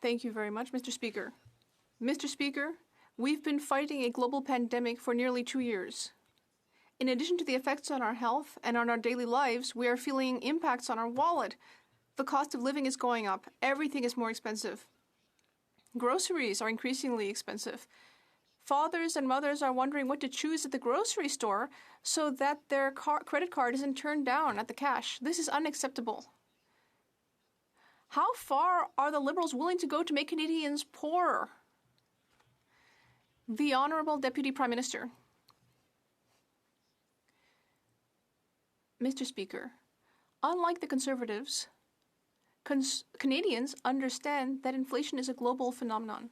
Thank you very much, Mr. Speaker. Mr. Speaker, we've been fighting a global pandemic for nearly 2 years. In addition to the effects on our health and on our daily lives, we are feeling impacts on our wallet. The cost of living is going up. Everything is more expensive. Groceries are increasingly expensive. Fathers and mothers are wondering what to choose at the grocery store so that their credit card isn't turned down at the cash. This is unacceptable. How far are the Liberals willing to go to make Canadians poorer? The Honourable Deputy Prime Minister. Mr. Speaker, unlike the Conservatives, Canadians understand that inflation is a global phenomenon.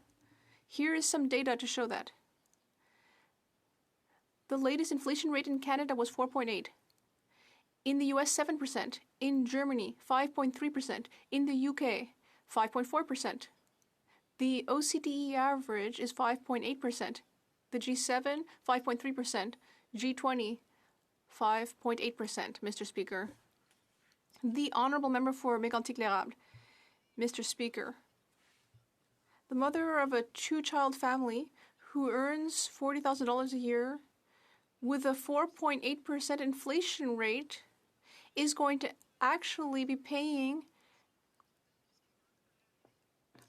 Here is some data to show that. The latest inflation rate in Canada was 4.8%. In the US, 7%. In Germany, 5.3%. In the UK, 5.4%. The OECD average is 5.8%. The G7, 5.3%. G20, 5.8%, Mr. Speaker. The Honourable Member for Mégantic-L'Érable. Mr. Speaker, the mother of a two-child family who earns $40,000 a year with a 4.8% inflation rate is going to actually be paying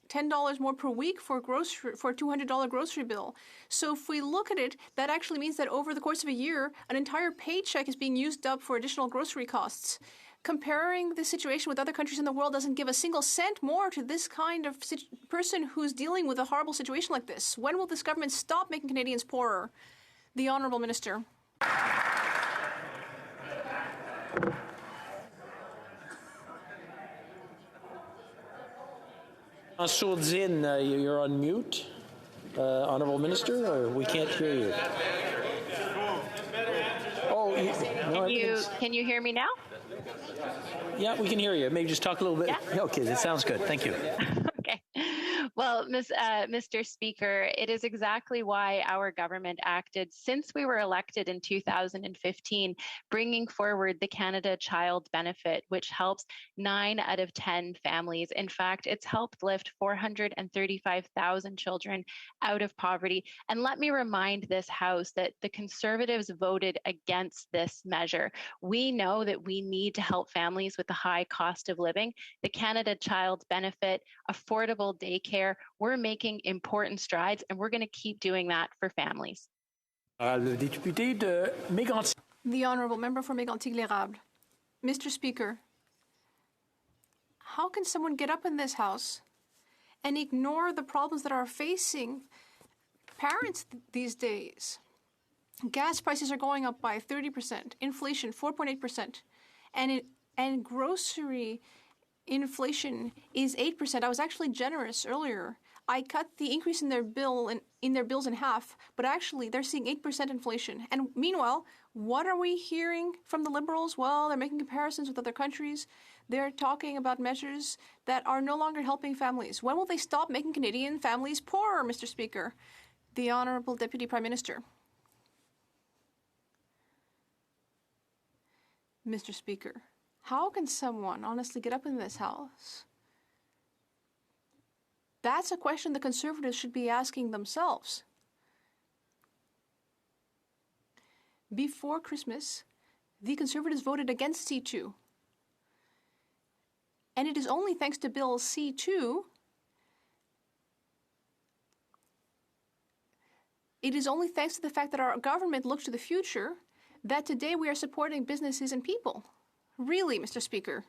$10 more per week for a $200 grocery bill. So if we look at it, that actually means that over the course of a year, an entire paycheck is being used up for additional grocery costs. Comparing the situation with other countries in the world doesn't give a single cent more to this kind of person who's dealing with a horrible situation like this. When will this government stop making Canadians poorer? The Honourable Minister. Sourdine, you're on mute. Honourable Minister, or we can't hear you. Oh, can you hear me now? Yeah, we can hear you. Maybe just talk a little bit. Yeah? Okay, that sounds good. Thank you. Okay. Well, Mr. Speaker, it is exactly why our government acted since we were elected in 2015, bringing forward the Canada Child Benefit, which helps 9 out of 10 families. In fact, it's helped lift 435,000 children out of poverty. And let me remind this House that the Conservatives voted against this measure. We know that we need to help families with the high cost of living. The Canada Child Benefit, affordable daycare, we're making important strides, and we're going to keep doing that for families. The Honourable Member for Mégantic-L'Érable. Mr. Speaker, how can someone get up in this House and ignore the problems that are facing parents these days? Gas prices are going up by 30%, inflation 4.8%, and grocery inflation is 8%. I was actually generous earlier. I cut the increase in their bills in half, but actually they're seeing 8% inflation. And meanwhile, what are we hearing from the Liberals? Well, they're making comparisons with other countries. They're talking about measures that are no longer helping families. When will they stop making Canadian families poorer, Mr. Speaker? The Honourable Deputy Prime Minister. Mr. Speaker, how can someone honestly get up in this House? That's a question the Conservatives should be asking themselves. Before Christmas, the Conservatives voted against C2. And it is only thanks to Bill C2 it is only thanks to the fact that our government looks to the future that today we are supporting businesses and people. Really, Mr. Speaker.